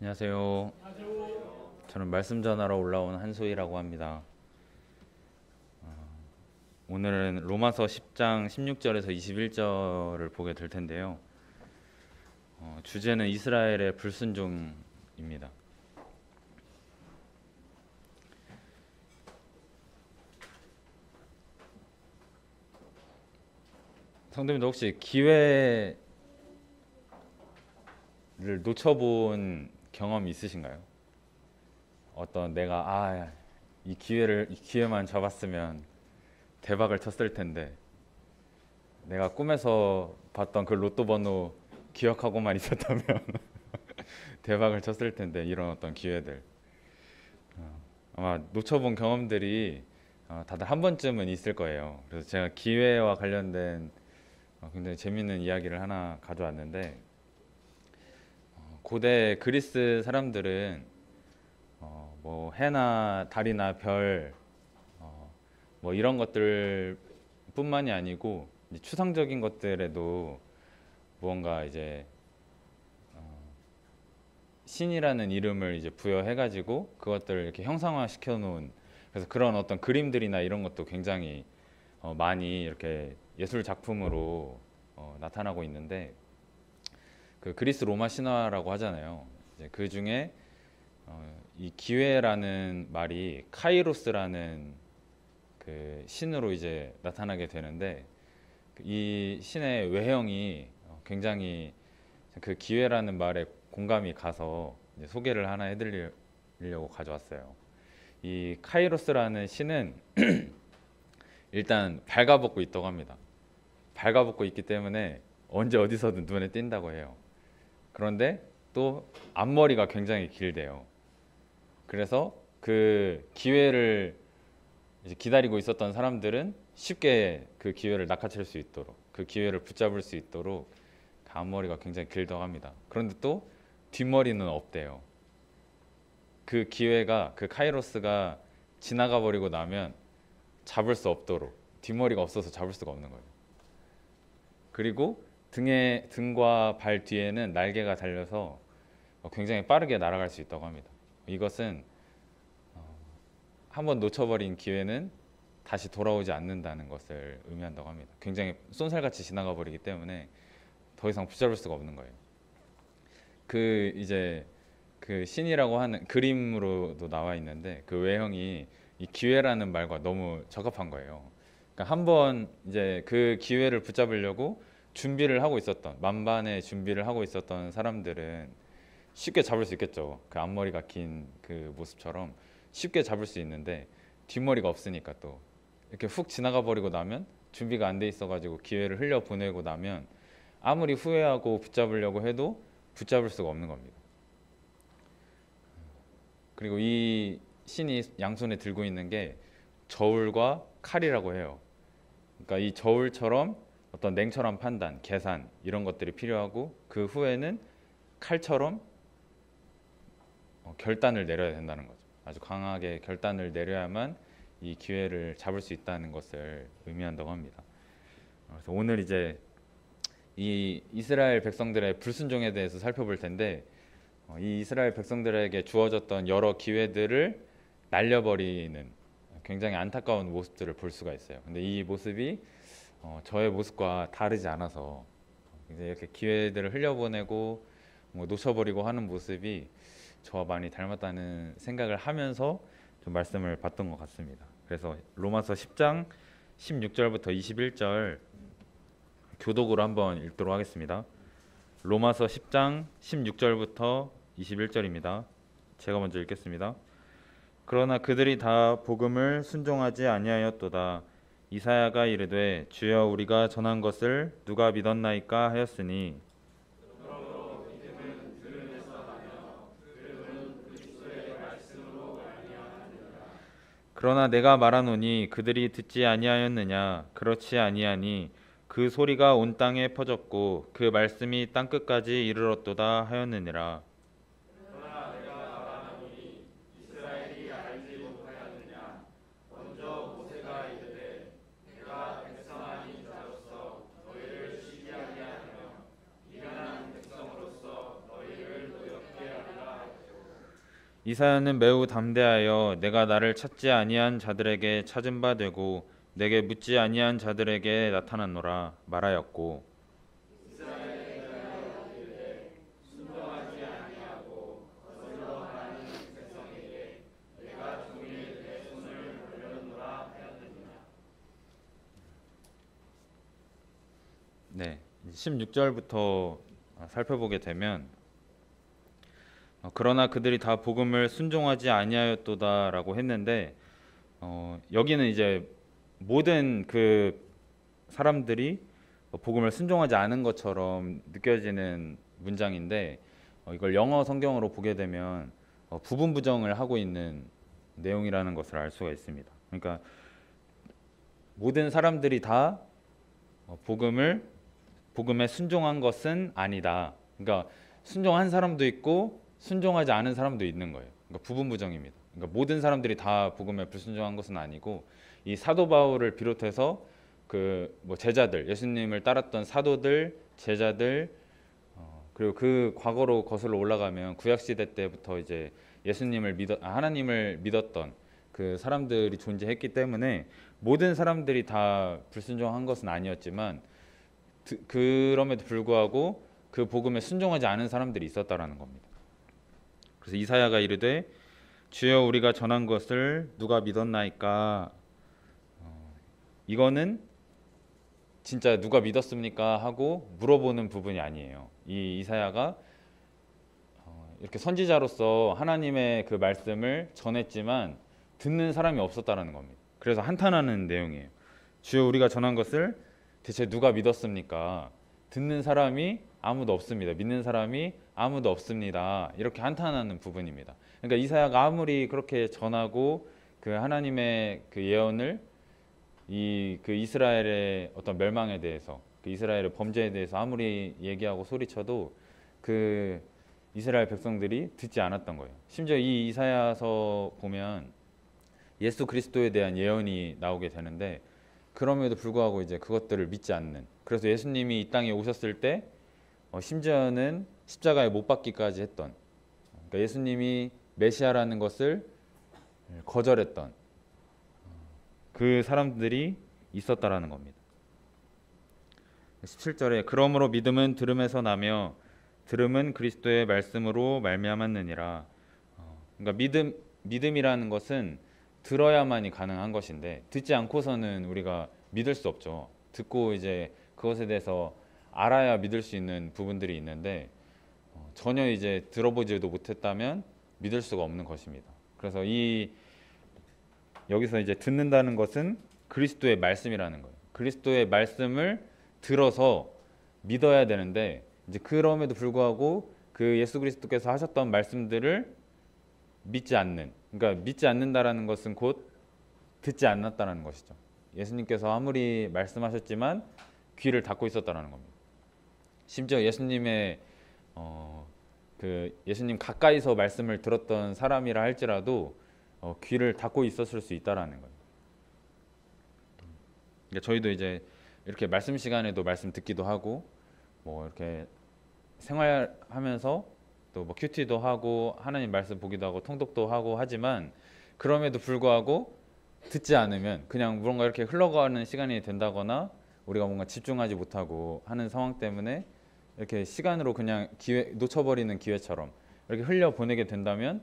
안녕하세요. 저는 말씀 전하러 올라온 한소희라고 합니다. 오늘은 로마서 10장 16절에서 21절을 보게 될 텐데요. 주제는 이스라엘의 불순종입니다. 성도님도 혹시 기회를 놓쳐본 경험이 있으신가요? 어떤 내가 이 기회만 잡았으면 대박을 쳤을 텐데, 내가 꿈에서 봤던 그 로또 번호 기억하고만 있었다면 대박을 쳤을 텐데, 이런 어떤 기회들 아마 놓쳐본 경험들이 다들 한 번쯤은 있을 거예요. 그래서 제가 기회와 관련된 굉장히 재밌는 이야기를 하나 가져왔는데, 고대 그리스 사람들은 뭐 해나 달이나 별 뭐 이런 것들 뿐만이 아니고 이제 추상적인 것들에도 무언가 이제 신이라는 이름을 이제 부여해가지고 그것들을 이렇게 형상화 시켜놓은, 그래서 그런 어떤 그림들이나 이런 것도 굉장히 많이 이렇게 예술 작품으로 나타나고 있는데, 그 그리스 로마 신화라고 하잖아요. 이제 그 중에 이 기회라는 말이 카이로스라는 그 신으로 이제 나타나게 되는데, 이 신의 외형이 굉장히 그 기회라는 말에 공감이 가서 이제 소개를 하나 해드리려고 가져왔어요. 이 카이로스라는 신은 일단 발가벗고 있다고 합니다. 발가벗고 있기 때문에 언제 어디서든 눈에 띈다고 해요. 그런데 또 앞머리가 굉장히 길대요. 그래서 그 기회를 이제 기다리고 있었던 사람들은 쉽게 그 기회를 낚아챌 수 있도록, 그 기회를 붙잡을 수 있도록 그 앞머리가 굉장히 길다고 합니다. 그런데 또 뒷머리는 없대요. 그 기회가, 그 카이로스가 지나가 버리고 나면 잡을 수 없도록, 뒷머리가 없어서 잡을 수가 없는 거예요. 그리고 등과 발 뒤에는 날개가 달려서 굉장히 빠르게 날아갈 수 있다고 합니다. 이것은 한번 놓쳐버린 기회는 다시 돌아오지 않는다는 것을 의미한다고 합니다. 굉장히 쏜살같이 지나가 버리기 때문에 더 이상 붙잡을 수가 없는 거예요. 그 이제 그 신이라고 하는 그림으로도 나와 있는데, 그 외형이 이 기회라는 말과 너무 적합한 거예요. 그러니까 한번 이제 그 기회를 붙잡으려고 준비를 하고 있었던, 만반의 준비를 하고 있었던 사람들은 쉽게 잡을 수 있겠죠. 그 앞머리가 긴 그 모습처럼 쉽게 잡을 수 있는데, 뒷머리가 없으니까 또 이렇게 훅 지나가 버리고 나면, 준비가 안 돼 있어 가지고 기회를 흘려 보내고 나면 아무리 후회하고 붙잡으려고 해도 붙잡을 수가 없는 겁니다. 그리고 이 신이 양손에 들고 있는 게 저울과 칼이라고 해요. 그러니까 이 저울처럼 어떤 냉철한 판단, 계산 이런 것들이 필요하고, 그 후에는 칼처럼 결단을 내려야 된다는 거죠. 아주 강하게 결단을 내려야만 이 기회를 잡을 수 있다는 것을 의미한다고 합니다. 그래서 오늘 이제 이 이스라엘 백성들의 불순종에 대해서 살펴볼 텐데, 이 이스라엘 백성들에게 주어졌던 여러 기회들을 날려버리는 굉장히 안타까운 모습들을 볼 수가 있어요. 근데 이 모습이 저의 모습과 다르지 않아서 이제 이렇게 기회들을 흘려보내고 뭐 놓쳐버리고 하는 모습이 저와 많이 닮았다는 생각을 하면서 좀 말씀을 봤던 것 같습니다. 그래서 로마서 10장 16절부터 21절 교독으로 한번 읽도록 하겠습니다. 로마서 10장 16절부터 21절입니다. 제가 먼저 읽겠습니다. 그러나 그들이 다 복음을 순종하지 아니하였도다. 이사야가 이르되 주여 우리가 전한 것을 누가 믿었나이까 하였으니, 그러나 내가 말하노니 그들이 듣지 아니하였느냐. 그렇지 아니하니 그 소리가 온 땅에 퍼졌고 그 말씀이 땅 끝까지 이르렀도다 하였느니라. 이사야는 매우 담대하여 내가 나를 찾지 아니한 자들에게 찾은 바 되고 내게 묻지 아니한 자들에게 나타났노라 말하였고 네, 16절부터 살펴보게 되면 그러나 그들이 다 복음을 순종하지 아니하였도다라고 했는데 여기는 이제 모든 그 사람들이 복음을 순종하지 않은 것처럼 느껴지는 문장인데 이걸 영어 성경으로 보게 되면 부분 부정을 하고 있는 내용이라는 것을 알 수가 있습니다. 그러니까 모든 사람들이 다 복음에 순종한 것은 아니다. 그러니까 순종한 사람도 있고 순종하지 않은 사람도 있는 거예요. 그러니까 부분 부정입니다. 그러니까 모든 사람들이 다 복음에 불순종한 것은 아니고 이 사도 바울을 비롯해서 그 뭐 제자들, 예수님을 따랐던 사도들, 제자들 그리고 그 과거로 거슬러 올라가면 구약 시대 때부터 이제 하나님을 믿었던 그 사람들이 존재했기 때문에 모든 사람들이 다 불순종한 것은 아니었지만 그럼에도 불구하고 그 복음에 순종하지 않은 사람들이 있었다라는 겁니다. 그래서 이사야가 이르되 주여 우리가 전한 것을 누가 믿었나이까. 이거는 진짜 누가 믿었습니까 하고 물어보는 부분이 아니에요. 이 이사야가 이렇게 선지자로서 하나님의 그 말씀을 전했지만 듣는 사람이 없었다라는 겁니다. 그래서 한탄하는 내용이에요. 주여 우리가 전한 것을 대체 누가 믿었습니까? 듣는 사람이 아무도 없습니다. 믿는 사람이 아무도 없습니다. 이렇게 한탄하는 부분입니다. 그러니까 이사야가 아무리 그렇게 전하고 그 하나님의 그 예언을 그 이스라엘의 어떤 멸망에 대해서 그 이스라엘의 범죄에 대해서 아무리 얘기하고 소리쳐도 그 이스라엘 백성들이 듣지 않았던 거예요. 심지어 이 이사야서 보면 예수 그리스도에 대한 예언이 나오게 되는데 그럼에도 불구하고 이제 그것들을 믿지 않는. 그래서 예수님이 이 땅에 오셨을 때 심지어는 십자가에 못 박기까지 했던. 그러니까 예수님이 메시아라는 것을 거절했던 그 사람들이 있었다라는 겁니다. 17절에 그러므로 믿음은 들음에서 나며 들음은 그리스도의 말씀으로 말미암았느니라. 그러니까 믿음이라는 것은 들어야만이 가능한 것인데 듣지 않고서는 우리가 믿을 수 없죠. 듣고 이제 그것에 대해서 알아야 믿을 수 있는 부분들이 있는데 전혀 이제 들어보지도 못했다면 믿을 수가 없는 것입니다. 그래서 여기서 이제 듣는다는 것은 그리스도의 말씀이라는 거예요. 그리스도의 말씀을 들어서 믿어야 되는데 이제 그럼에도 불구하고 그 예수 그리스도께서 하셨던 말씀들을 믿지 않는. 그러니까 믿지 않는다라는 것은 곧 듣지 않았다는 것이죠. 예수님께서 아무리 말씀하셨지만 귀를 닫고 있었다라는 겁니다. 심지어 예수님의 그 예수님 가까이서 말씀을 들었던 사람이라 할지라도 귀를 닫고 있었을 수 있다라는 거예요. 그러니까 저희도 이제 이렇게 말씀 시간에도 말씀 듣기도 하고 뭐 이렇게 생활하면서 또 뭐 큐티도 하고 하나님 말씀 보기도 하고 통독도 하고 하지만 그럼에도 불구하고 듣지 않으면 그냥 뭔가 이렇게 흘러가는 시간이 된다거나 우리가 뭔가 집중하지 못하고 하는 상황 때문에 이렇게 시간으로 그냥 놓쳐버리는 기회처럼 이렇게 흘려보내게 된다면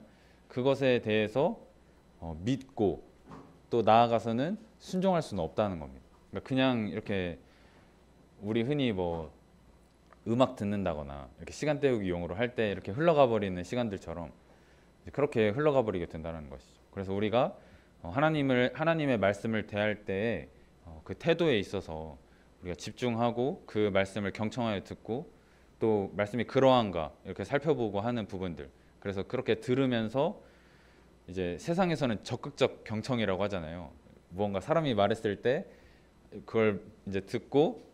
그것에 대해서 믿고 또 나아가서는 순종할 수는 없다는 겁니다. 그러니까 그냥 이렇게 우리 흔히 뭐 음악 듣는다거나 이렇게 시간 때우기 용으로 할 때 이렇게 흘러가 버리는 시간들처럼 그렇게 흘러가 버리게 된다는 것이죠. 그래서 우리가 하나님의 말씀을 대할 때에 그 태도에 있어서 우리가 집중하고 그 말씀을 경청하여 듣고 또 말씀이 그러한가 이렇게 살펴보고 하는 부분들. 그래서 그렇게 들으면서 이제 세상에서는 적극적 경청이라고 하잖아요. 무언가 사람이 말했을 때 그걸 이제 듣고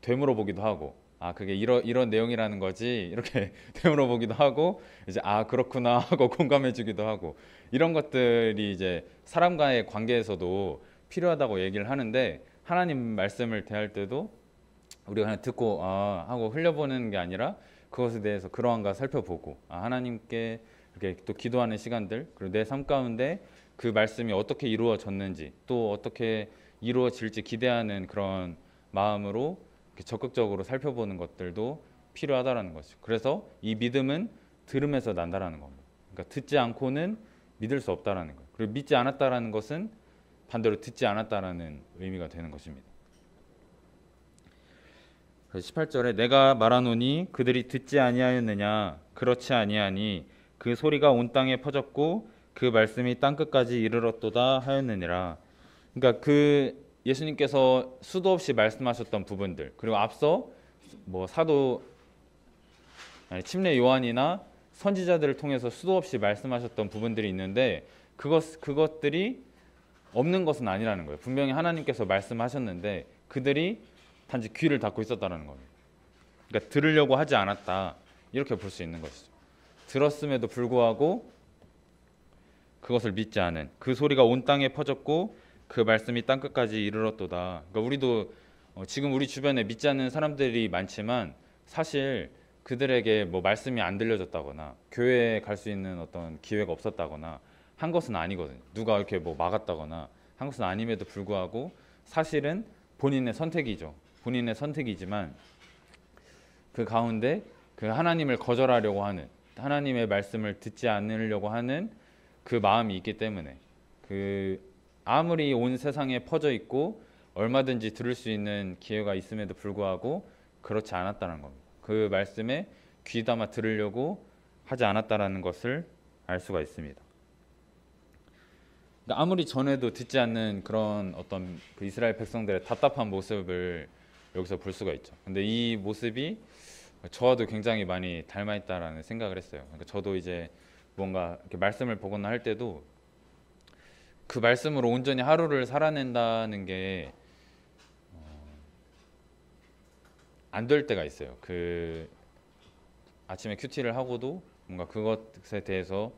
되물어 보기도 하고 그게 이런 내용이라는 거지 이렇게 되물어 보기도 하고 이제 그렇구나 하고 공감해 주기도 하고 이런 것들이 이제 사람과의 관계에서도 필요하다고 얘기를 하는데 하나님 말씀을 대할 때도 우리가 그냥 듣고 하고 흘려보는 게 아니라 그것에 대해서 그러한가 살펴보고 하나님께 이렇게 또 기도하는 시간들, 그리고 내 삶 가운데 그 말씀이 어떻게 이루어졌는지, 또 어떻게 이루어질지 기대하는 그런 마음으로 이렇게 적극적으로 살펴보는 것들도 필요하다라는 거죠. 그래서 이 믿음은 들음에서 난다라는 겁니다. 그러니까 듣지 않고는 믿을 수 없다라는 거예요. 그리고 믿지 않았다라는 것은 반대로 듣지 않았다라는 의미가 되는 것입니다. 18절에 내가 말하노니 그들이 듣지 아니하였느냐, 그렇지 아니하니 그 소리가 온 땅에 퍼졌고 그 말씀이 땅 끝까지 이르렀도다 하였느니라. 그러니까 그 예수님께서 수도 없이 말씀하셨던 부분들, 그리고 앞서 뭐 침례 요한이나 선지자들을 통해서 수도 없이 말씀하셨던 부분들이 있는데 그것들이 없는 것은 아니라는 거예요. 분명히 하나님께서 말씀하셨는데 그들이 단지 귀를 닫고 있었다는 겁니다. 그러니까 들으려고 하지 않았다, 이렇게 볼 수 있는 것이죠. 들었음에도 불구하고 그것을 믿지 않은, 그 소리가 온 땅에 퍼졌고 그 말씀이 땅 끝까지 이르렀도다. 그러니까 우리도 지금 우리 주변에 믿지 않는 사람들이 많지만 사실 그들에게 뭐 말씀이 안 들려졌다거나 교회에 갈 수 있는 어떤 기회가 없었다거나 한 것은 아니거든요. 누가 이렇게 뭐 막았다거나 한 것은 아님에도 불구하고 사실은 본인의 선택이죠. 본인의 선택이지만 그 가운데 그 하나님을 거절하려고 하는, 하나님의 말씀을 듣지 않으려고 하는 그 마음이 있기 때문에, 그 아무리 온 세상에 퍼져 있고 얼마든지 들을 수 있는 기회가 있음에도 불구하고 그렇지 않았다는 겁니다. 그 말씀에 귀담아 들으려고 하지 않았다라는 것을 알 수가 있습니다. 그러니까 아무리 전에도 듣지 않는 그런 어떤 그 이스라엘 백성들의 답답한 모습을 여기서 볼 수가 있죠. 근데 이 모습이 저와도 굉장히 많이 닮아 있다라는 생각을 했어요. 그러니까 저도 이제 뭔가 이렇게 말씀을 보거나 할 때도 그 말씀으로 온전히 하루를 살아낸다는 게 안 될 때가 있어요. 그 아침에 큐티를 하고도 뭔가 그것에 대해서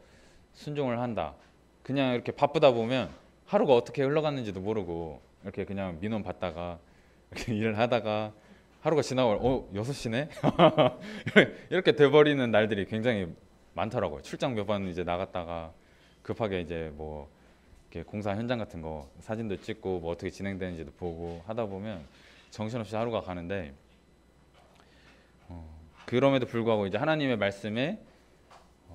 순종을 한다. 그냥 이렇게 바쁘다 보면 하루가 어떻게 흘러갔는지도 모르고 이렇게 그냥 민원 받다가 이렇게 일을 하다가 하루가 지나고 6시네? 이렇게 돼버리는 날들이 굉장히 많더라고요. 출장 몇 번 이제 나갔다가 급하게 이제 뭐 이렇게 공사 현장 같은 거 사진도 찍고 뭐 어떻게 진행되는지도 보고 하다 보면 정신없이 하루가 가는데, 그럼에도 불구하고 이제 하나님의 말씀에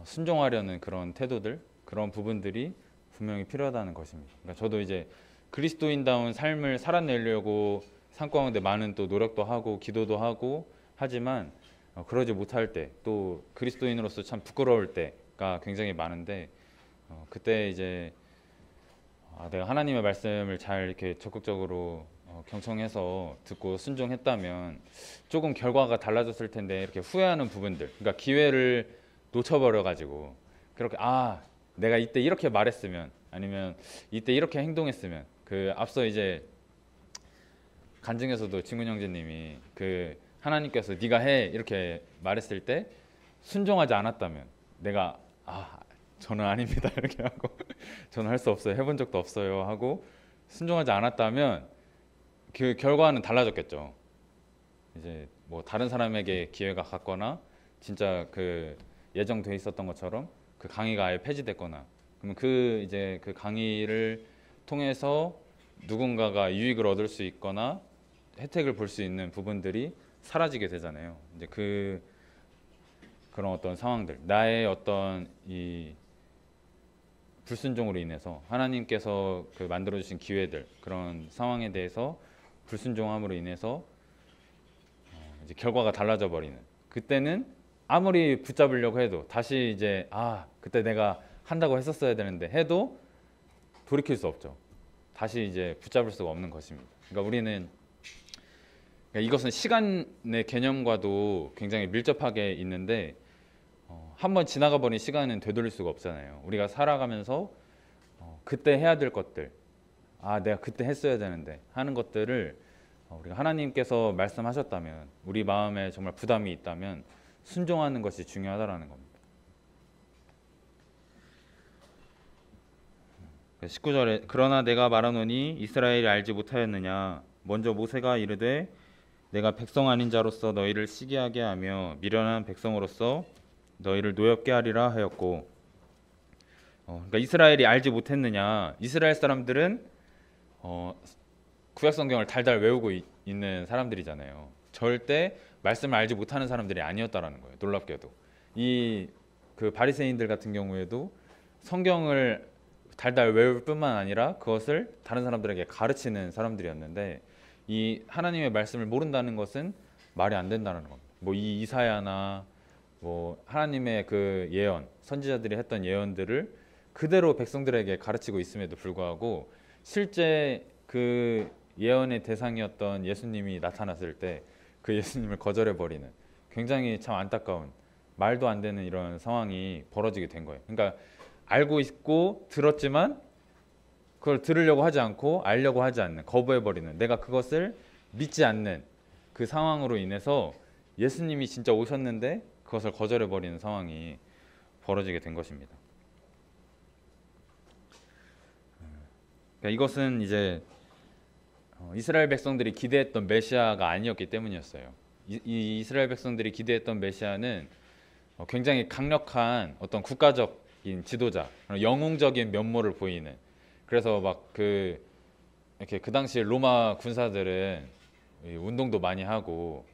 순종하려는 그런 태도들, 그런 부분들이 분명히 필요하다는 것입니다. 그러니까 저도 이제 그리스도인다운 삶을 살아내려고 삶 가운데 많은 또 노력도 하고 기도도 하고 하지만 그러지 못할 때, 또 그리스도인으로서 참 부끄러울 때가 굉장히 많은데, 그때 이제 내가 하나님의 말씀을 잘 이렇게 적극적으로 경청해서 듣고 순종했다면 조금 결과가 달라졌을 텐데, 이렇게 후회하는 부분들, 그러니까 기회를 놓쳐버려 가지고 그렇게 내가 이때 이렇게 말했으면, 아니면 이때 이렇게 행동했으면, 그 앞서 이제 간증에서도 진군 형제님이 그 하나님께서 네가 해 이렇게 말했을 때 순종하지 않았다면 내가 저는 아닙니다 이렇게 하고 저는 할 수 없어요, 해본 적도 없어요 하고 순종하지 않았다면 그 결과는 달라졌겠죠. 이제 뭐 다른 사람에게 기회가 갔거나 진짜 그 예정돼 있었던 것처럼 그 강의가 아예 폐지됐거나, 그러면 이제 그 강의를 통해서 누군가가 유익을 얻을 수 있거나 혜택을 볼 수 있는 부분들이 사라지게 되잖아요. 이제 그런 어떤 상황들, 나의 어떤 이 불순종으로 인해서 하나님께서 그 만들어 주신 기회들, 그런 상황에 대해서 불순종함으로 인해서 이제 결과가 달라져 버리는, 그때는 아무리 붙잡으려고 해도 다시 이제 그때 내가 한다고 했었어야 되는데 해도 돌이킬 수 없죠. 다시 이제 붙잡을 수가 없는 것입니다. 그러니까 이것은 시간의 개념과도 굉장히 밀접하게 있는데, 한번 지나가 버린 시간은 되돌릴 수가 없잖아요. 우리가 살아가면서 그때 해야 될 것들, 내가 그때 했어야 되는데 하는 것들을 우리가 하나님께서 말씀하셨다면, 우리 마음에 정말 부담이 있다면 순종하는 것이 중요하다라는 겁니다. 19절에 그러나 내가 말하노니 이스라엘이 알지 못하였느냐, 먼저 모세가 이르되 내가 백성 아닌 자로서 너희를 시기하게 하며 미련한 백성으로서 너희를 노엽게 하리라 하였고, 그러니까 이스라엘이 알지 못했느냐? 이스라엘 사람들은 어, 구약 성경을 달달 외우고 있는 사람들이잖아요. 절대 말씀을 알지 못하는 사람들이 아니었다라는 거예요. 놀랍게도 이 그 바리새인들 같은 경우에도 성경을 달달 외울 뿐만 아니라 그것을 다른 사람들에게 가르치는 사람들이었는데 이 하나님의 말씀을 모른다는 것은 말이 안 된다는 겁니다. 뭐 이 이사야나 뭐 하나님의 그 예언, 선지자들이 했던 예언들을 그대로 백성들에게 가르치고 있음에도 불구하고 실제 그 예언의 대상이었던 예수님이 나타났을 때 그 예수님을 거절해 버리는 굉장히 참 안타까운 말도 안 되는 이런 상황이 벌어지게 된 거예요. 그러니까 알고 있고 들었지만 그걸 들으려고 하지 않고 알려고 하지 않는, 거부해 버리는, 내가 그것을 믿지 않는 그 상황으로 인해서 예수님이 진짜 오셨는데 그것을 거절해 버리는 상황이 벌어지게 된 것입니다. 그러니까 이것은 이제 이스라엘 백성들이 기대했던 메시아가 아니었기 때문이었어요. 이 이스라엘 백성들이 기대했던 메시아는 굉장히 강력한 어떤 국가적인 지도자, 영웅적인 면모를 보이는, 그래서 막 그 이렇게 그 당시 로마 군사들은 운동도 많이 하고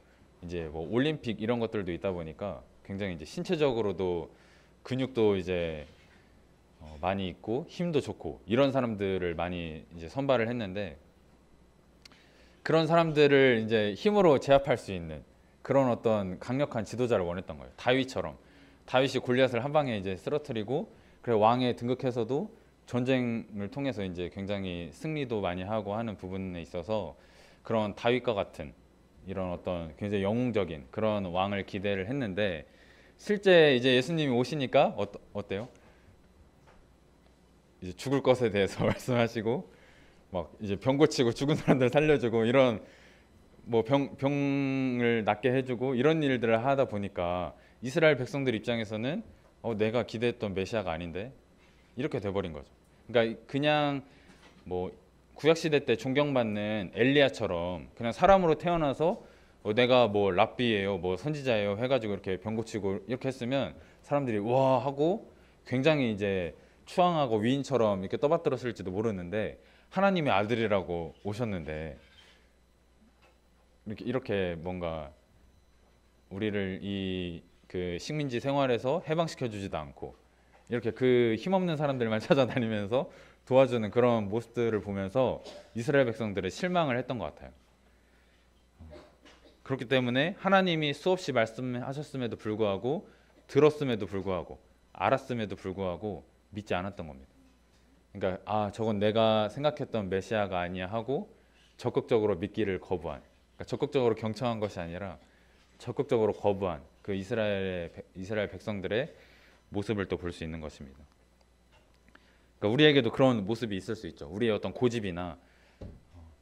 이제 뭐 올림픽 이런 것들도 있다 보니까 굉장히 이제 신체적으로도 근육도 이제 많이 있고 힘도 좋고 이런 사람들을 많이 이제 선발을 했는데 그런 사람들을 이제 힘으로 제압할 수 있는 그런 어떤 강력한 지도자를 원했던 거예요. 다윗처럼 다윗이 골리앗을 한 방에 이제 쓰러뜨리고 그래 왕에 등극해서도 전쟁을 통해서 이제 굉장히 승리도 많이 하고 하는 부분에 있어서 그런 다윗과 같은 이런 어떤 굉장히 영웅적인 그런 왕을 기대를 했는데 실제 이제 예수님이 오시니까 어때요? 이제 죽을 것에 대해서 말씀하시고 막 이제 병 고치고 죽은 사람들 살려주고 이런 뭐 병을 낫게 해주고 이런 일들을 하다 보니까 이스라엘 백성들 입장에서는 내가 기대했던 메시아가 아닌데 이렇게 돼버린 거죠. 그러니까 그냥 뭐 구약 시대 때 존경받는 엘리야처럼 그냥 사람으로 태어나서 내가 뭐 랍비예요, 뭐 선지자예요 해가지고 이렇게 병 고치고 이렇게 했으면 사람들이 와 하고 굉장히 이제 추앙하고 위인처럼 이렇게 떠받들었을지도 모르는데 하나님의 아들이라고 오셨는데 이렇게 뭔가 우리를 이 그 식민지 생활에서 해방시켜 주지도 않고 이렇게 그 힘없는 사람들만 찾아다니면서 도와주는 그런 모습들을 보면서 이스라엘 백성들의 실망을 했던 것 같아요. 그렇기 때문에 하나님이 수없이 말씀하셨음에도 불구하고 들었음에도 불구하고 알았음에도 불구하고 믿지 않았던 겁니다. 그러니까 저건 내가 생각했던 메시아가 아니야 하고 적극적으로 믿기를 거부한, 그러니까 적극적으로 경청한 것이 아니라 적극적으로 거부한 그 이스라엘 백성들의 모습을 또 볼 수 있는 것입니다. 그러니까 우리에게도 그런 모습이 있을 수 있죠. 우리의 어떤 고집이나,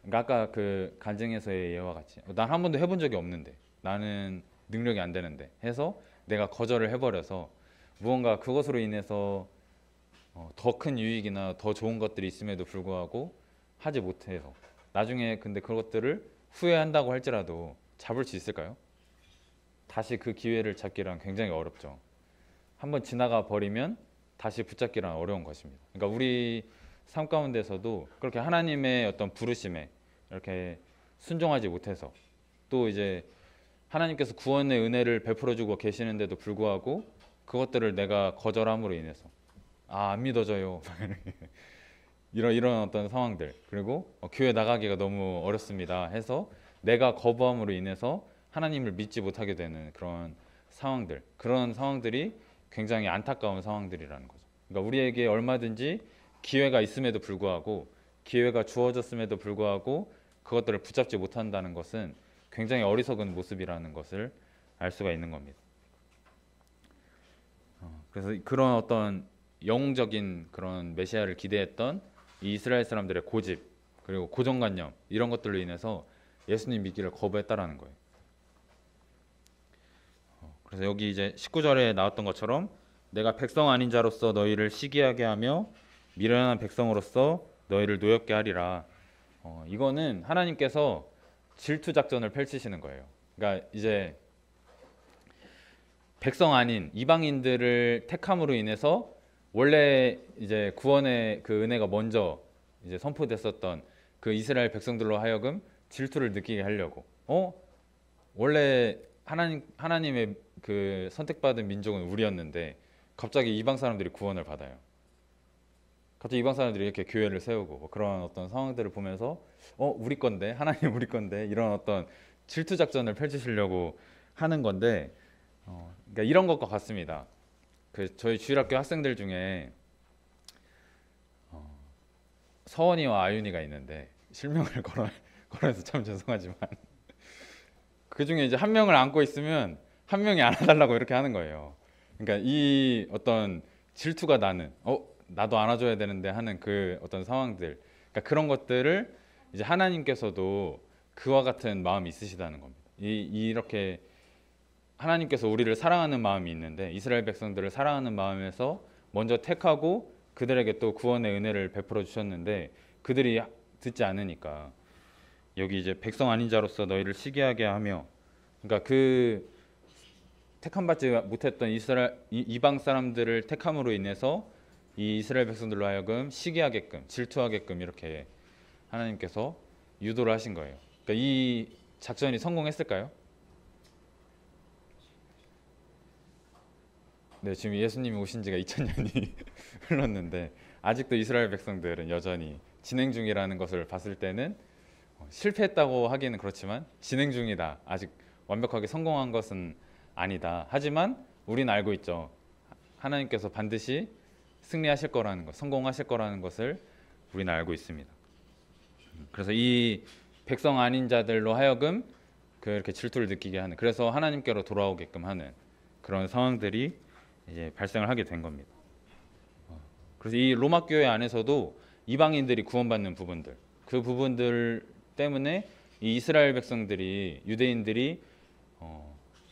그러니까 아까 그 간증에서의 예와 같이 난 한 번도 해본 적이 없는데 나는 능력이 안 되는데 해서 내가 거절을 해버려서 무언가 그것으로 인해서 더 큰 유익이나 더 좋은 것들이 있음에도 불구하고 하지 못해서 나중에 근데 그것들을 후회한다고 할지라도 잡을 수 있을까요? 다시 그 기회를 잡기란 굉장히 어렵죠. 한번 지나가 버리면 다시 붙잡기란 어려운 것입니다. 그러니까 우리 삶 가운데서도 그렇게 하나님의 어떤 부르심에 이렇게 순종하지 못해서 또 이제 하나님께서 구원의 은혜를 베풀어 주고 계시는데도 불구하고 그것들을 내가 거절함으로 인해서 안 믿어져요. 이런 어떤 상황들, 그리고 교회 나가기가 너무 어렵습니다 해서 내가 거부함으로 인해서 하나님을 믿지 못하게 되는 그런 상황들, 그런 상황들이 굉장히 안타까운 상황들이라는 거죠. 그러니까 우리에게 얼마든지 기회가 있음에도 불구하고 기회가 주어졌음에도 불구하고 그것들을 붙잡지 못한다는 것은 굉장히 어리석은 모습이라는 것을 알 수가 있는 겁니다. 그래서 그런 어떤 영웅적인 그런 메시아를 기대했던 이 이스라엘 사람들의 고집 그리고 고정관념 이런 것들로 인해서 예수님 믿기를 거부했다라는 거예요. 그래서 여기 이제 19절에 나왔던 것처럼 내가 백성 아닌 자로서 너희를 시기하게 하며 미련한 백성으로서 너희를 노엽게 하리라. 이거는 하나님께서 질투 작전을 펼치시는 거예요. 그러니까 이제 백성 아닌 이방인들을 택함으로 인해서 원래 이제 구원의 그 은혜가 먼저 이제 선포됐었던 그 이스라엘 백성들로 하여금 질투를 느끼게 하려고. 원래 하나님의 그 선택받은 민족은 우리였는데 갑자기 이방 사람들이 구원을 받아요. 갑자기 이방 사람들이 이렇게 교회를 세우고 뭐 그런 어떤 상황들을 보면서 우리 건데 하나님 우리 건데 이런 어떤 질투 작전을 펼치시려고 하는 건데 그러니까 이런 것과 같습니다. 그 저희 주일학교 학생들 중에 서원이와 아윤이가 있는데 실명을 걸어서 참 죄송하지만 그 중에 이제 한 명을 안고 있으면 한 명이 안아달라고 이렇게 하는 거예요. 그러니까 이 어떤 질투가 나는 나도 안아줘야 되는데 하는 그 어떤 상황들, 그러니까 그런 것들을 이제 하나님께서도 그와 같은 마음이 있으시다는 겁니다. 이렇게 하나님께서 우리를 사랑하는 마음이 있는데 이스라엘 백성들을 사랑하는 마음에서 먼저 택하고 그들에게 또 구원의 은혜를 베풀어 주셨는데 그들이 듣지 않으니까 여기 이제 백성 아닌 자로서 너희를 시기하게 하며, 그러니까 그 택함 받지 못했던 이방 사람들을 택함으로 인해서 이 이스라엘 백성들로 하여금 시기하게끔 질투하게끔 이렇게 하나님께서 유도를 하신 거예요. 그러니까 이 작전이 성공했을까요? 네, 지금 예수님이 오신 지가 2000년이 흘렀는데 아직도 이스라엘 백성들은 여전히 진행 중이라는 것을 봤을 때는 실패했다고 하기는 그렇지만 진행 중이다. 아직 완벽하게 성공한 것은 아니다. 하지만 우리는 알고 있죠. 하나님께서 반드시 승리하실 거라는 것, 성공하실 거라는 것을 우리는 알고 있습니다. 그래서 이 백성 아닌 자들로 하여금 그렇게 질투를 느끼게 하는, 그래서 하나님께로 돌아오게끔 하는 그런 상황들이 이제 발생을 하게 된 겁니다. 그래서 이 로마 교회 안에서도 이방인들이 구원받는 부분들, 그 부분들 때문에 이 이스라엘 백성들이, 유대인들이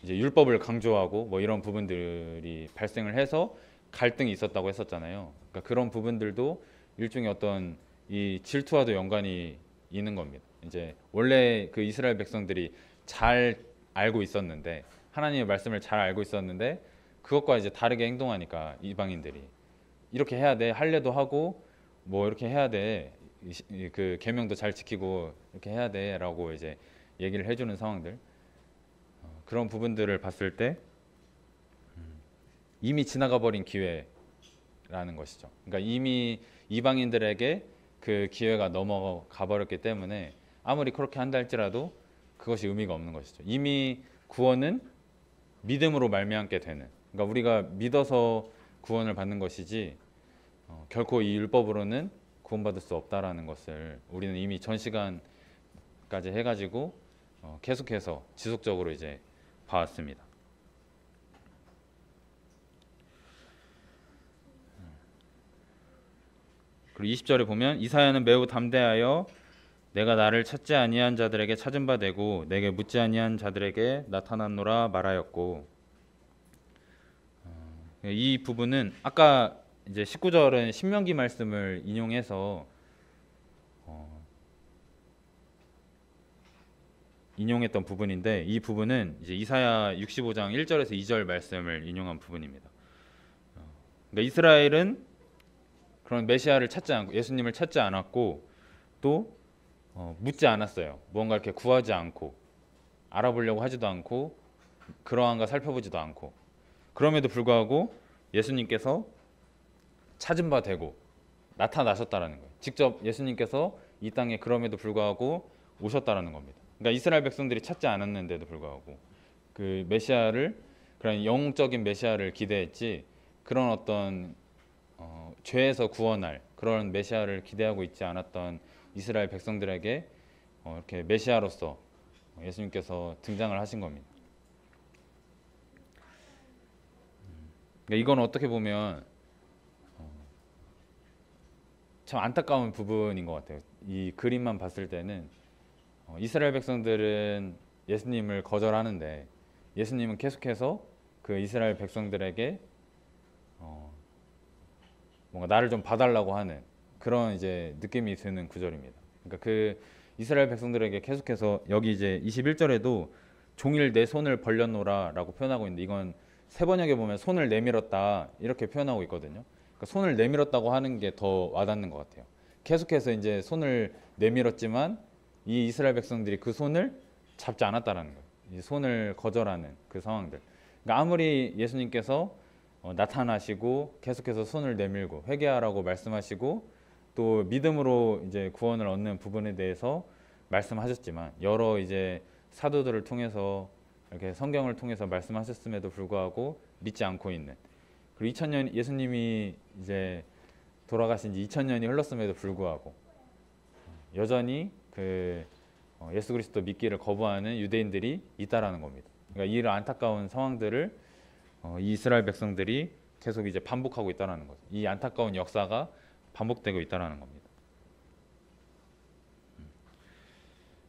이제 율법을 강조하고 뭐 이런 부분들이 발생을 해서 갈등이 있었다고 했었잖아요. 그러니까 그런 부분들도 일종의 어떤 이 질투와도 연관이 있는 겁니다. 이제 원래 그 이스라엘 백성들이 잘 알고 있었는데, 하나님의 말씀을 잘 알고 있었는데 그것과 이제 다르게 행동하니까 이방인들이 이렇게 해야 돼, 할례도 하고 뭐 이렇게 해야 돼, 그 계명도 잘 지키고 이렇게 해야 돼라고 이제 얘기를 해주는 상황들, 그런 부분들을 봤을 때 이미 지나가 버린 기회라는 것이죠. 그러니까 이미 이방인들에게 그 기회가 넘어가 버렸기 때문에 아무리 그렇게 한다 할지라도 그것이 의미가 없는 것이죠. 이미 구원은 믿음으로 말미암게 되는, 그러니까 우리가 믿어서 구원을 받는 것이지 결코 이 율법으로는 구원받을 수 없다라는 것을 우리는 이미 전 시간까지 해가지고 계속해서 지속적으로 이제 봐왔습니다. 그리고 20절에 보면 이사야는 매우 담대하여 내가 나를 찾지 아니한 자들에게 찾은 바 되고 내게 묻지 아니한 자들에게 나타났노라 말하였고, 이 부분은 아까 이제 19절은 신명기 말씀을 인용해서 인용했던 부분인데, 이 부분은 이제 이사야 65장 1절에서 2절 말씀을 인용한 부분입니다. 그러니까 이스라엘은 그런 메시아를 찾지 않고 예수님을 찾지 않았고 또 묻지 않았어요. 무언가 이렇게 구하지 않고 알아보려고 하지도 않고 그러한가 살펴보지도 않고, 그럼에도 불구하고 예수님께서 찾은 바 되고 나타나셨다라는 거예요. 직접 예수님께서 이 땅에 그럼에도 불구하고 오셨다라는 겁니다. 그러니까 이스라엘 백성들이 찾지 않았는데도 불구하고 그 메시아를, 그런 영적인 메시아를 기대했지 그런 어떤 죄에서 구원할 그런 메시아를 기대하고 있지 않았던 이스라엘 백성들에게 이렇게 메시아로서 예수님께서 등장을 하신 겁니다. 그러니까 이건 어떻게 보면 참 안타까운 부분인 것 같아요. 이 그림만 봤을 때는 이스라엘 백성들은 예수님을 거절하는데 예수님은 계속해서 그 이스라엘 백성들에게 뭔가 나를 좀 봐달라고 하는 그런 이제 느낌이 드는 구절입니다. 그러니까 그 이스라엘 백성들에게 계속해서 여기 이제 21절에도 종일 내 손을 벌렸노라라고 표현하고 있는데, 이건 세 번역에 보면 손을 내밀었다 이렇게 표현하고 있거든요. 그러니까 손을 내밀었다고 하는 게 더 와닿는 것 같아요. 계속해서 이제 손을 내밀었지만 이 이스라엘 백성들이 그 손을 잡지 않았다라는 거예요. 이 손을 거절하는 그 상황들. 그러니까 아무리 예수님께서 나타나시고 계속해서 손을 내밀고 회개하라고 말씀하시고 또 믿음으로 이제 구원을 얻는 부분에 대해서 말씀하셨지만 여러 이제 사도들을 통해서 이렇게 성경을 통해서 말씀하셨음에도 불구하고 믿지 않고 있는, 그리고 2000년 예수님이 이제 돌아가신 지 2000년이 흘렀음에도 불구하고 여전히 그 예수 그리스도 믿기를 거부하는 유대인들이 있다라는 겁니다. 그러니까 이런 안타까운 상황들을 이 이스라엘 백성들이 계속 이제 반복하고 있다라는 거죠. 이 안타까운 역사가 반복되고 있다라는 겁니다.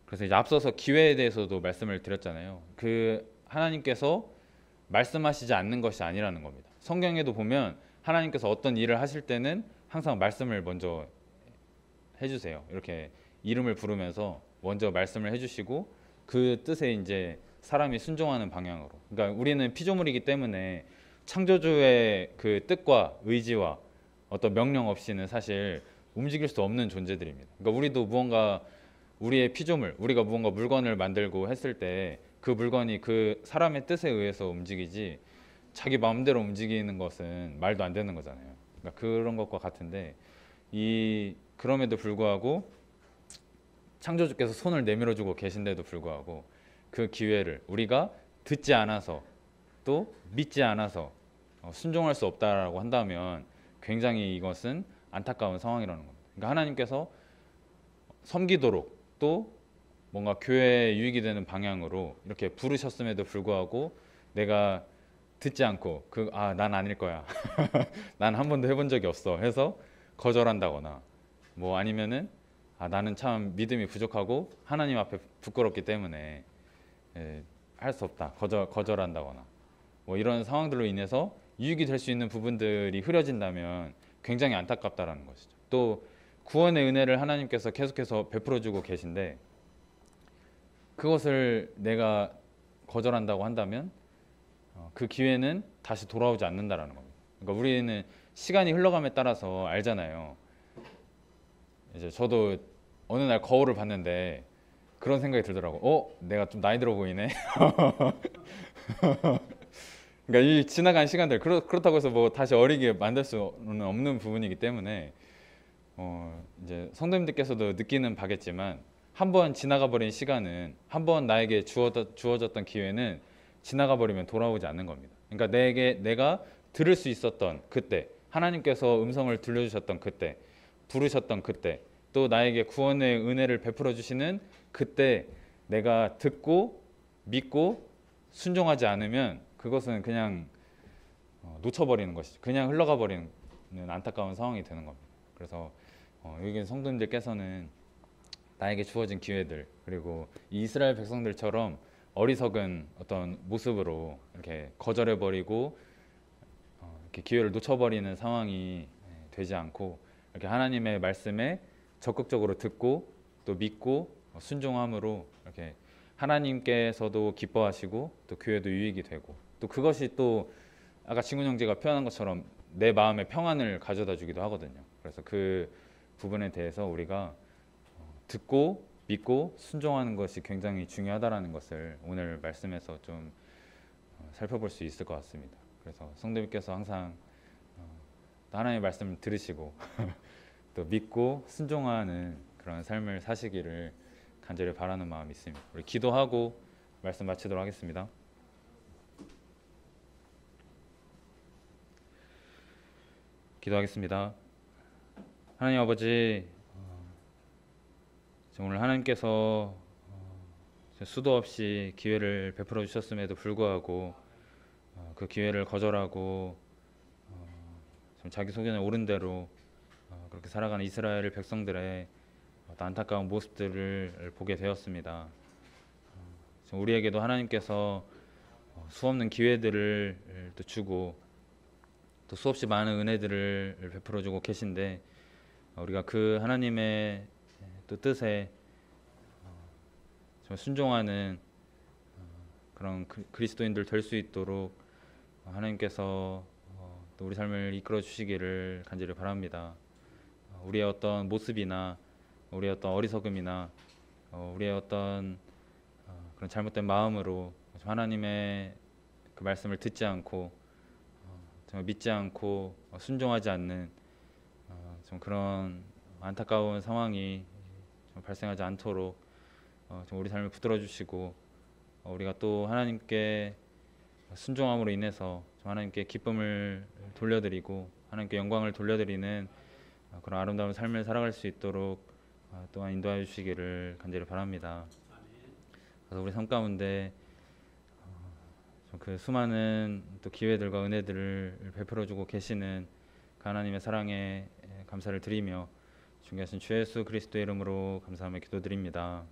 그래서 이제 앞서서 기회에 대해서도 말씀을 드렸잖아요. 그 하나님께서 말씀하시지 않는 것이 아니라는 겁니다. 성경에도 보면 하나님께서 어떤 일을 하실 때는 항상 말씀을 먼저 해주세요. 이렇게 이름을 부르면서 먼저 말씀을 해주시고 그 뜻에 이제 사람이 순종하는 방향으로. 그러니까 우리는 피조물이기 때문에 창조주의 그 뜻과 의지와 어떤 명령 없이는 사실 움직일 수 없는 존재들입니다. 그러니까 우리도 무언가 우리의 피조물, 우리가 무언가 물건을 만들고 했을 때 그 물건이 그 사람의 뜻에 의해서 움직이지 자기 마음대로 움직이는 것은 말도 안 되는 거잖아요. 그러니까 그런 것과 같은데 그럼에도 불구하고 창조주께서 손을 내밀어주고 계신데도 불구하고 그 기회를 우리가 듣지 않아서 또 믿지 않아서 순종할 수 없다라고 한다면 굉장히 이것은 안타까운 상황이라는 겁니다. 그러니까 하나님께서 섬기도록 또 뭔가 교회에 유익이 되는 방향으로 이렇게 부르셨음에도 불구하고 내가 듣지 않고 난 아닐 거야. 난 한 번도 해본 적이 없어 해서 거절한다거나 뭐 아니면은 나는 참 믿음이 부족하고 하나님 앞에 부끄럽기 때문에 할 수 없다. 거절한다거나 뭐 이런 상황들로 인해서 유익이 될 수 있는 부분들이 흐려진다면 굉장히 안타깝다라는 것이죠. 또 구원의 은혜를 하나님께서 계속해서 베풀어주고 계신데 그것을 내가 거절한다고 한다면 그 기회는 다시 돌아오지 않는다라는 겁니다. 그러니까 우리는 시간이 흘러감에 따라서 알잖아요. 이제 저도 어느 날 거울을 봤는데 그런 생각이 들더라고. 내가 좀 나이 들어 보이네. 그러니까 이 지나간 시간들 그렇다고 해서 뭐 다시 어리게 만들 수는 없는 부분이기 때문에 이제 성도님들께서도 느끼는 바겠지만 한 번 지나가 버린 시간은 한 번 나에게 주어졌던 기회는 지나가 버리면 돌아오지 않는 겁니다. 그러니까 내가 들을 수 있었던 그때 하나님께서 음성을 들려주셨던 그때 부르셨던 그때 또 나에게 구원의 은혜를 베풀어 주시는 그때 내가 듣고 믿고 순종하지 않으면 그것은 그냥 놓쳐버리는 것이죠. 그냥 흘러가 버리는 안타까운 상황이 되는 겁니다. 그래서 여기 성도님들께서는 나에게 주어진 기회들 그리고 이스라엘 백성들처럼 어리석은 어떤 모습으로 이렇게 거절해버리고 이렇게 기회를 놓쳐버리는 상황이 되지 않고 이렇게 하나님의 말씀에 적극적으로 듣고 또 믿고 순종함으로 이렇게 하나님께서도 기뻐하시고 또 교회도 유익이 되고 또 그것이 또 아까 진군 형제가 표현한 것처럼 내 마음에 평안을 가져다 주기도 하거든요. 그래서 그 부분에 대해서 우리가 듣고 믿고 순종하는 것이 굉장히 중요하다라는 것을 오늘 말씀에서 좀 살펴볼 수 있을 것 같습니다. 그래서 성도님께서 항상 하나님의 말씀을 들으시고 또 믿고 순종하는 그런 삶을 사시기를 간절히 바라는 마음이 있습니다. 우리 기도하고 말씀 마치도록 하겠습니다. 기도하겠습니다. 하나님 아버지, 오늘 하나님께서 수도 없이 기회를 베풀어 주셨음에도 불구하고 그 기회를 거절하고 자기 소견에 옳은 대로 그렇게 살아가는 이스라엘 백성들의 안타까운 모습들을 보게 되었습니다. 우리에게도 하나님께서 수없는 기회들을 또 주고 또 수없이 많은 은혜들을 베풀어 주고 계신데 우리가 그 하나님의 또 뜻에 순종하는 그런 그리스도인들 될 수 있도록 하나님께서 또 우리 삶을 이끌어 주시기를 간절히 바랍니다. 우리의 어떤 모습이나 우리의 어떤 어리석음이나 우리의 어떤 그런 잘못된 마음으로 하나님의 그 말씀을 듣지 않고 정말 믿지 않고 순종하지 않는 좀 그런 안타까운 상황이 좀 발생하지 않도록 좀 우리 삶을 붙들어 주시고 우리가 또 하나님께 순종함으로 인해서 좀 하나님께 기쁨을 돌려드리고 하나님께 영광을 돌려드리는 그런 아름다운 삶을 살아갈 수 있도록 또한 인도하여 주시기를 간절히 바랍니다. 그래서 우리 삶 가운데 그 수많은 또 기회들과 은혜들을 베풀어주고 계시는 그 하나님의 사랑에 감사를 드리며 존귀하신 주 예수 그리스도의 이름으로 감사하며 기도드립니다.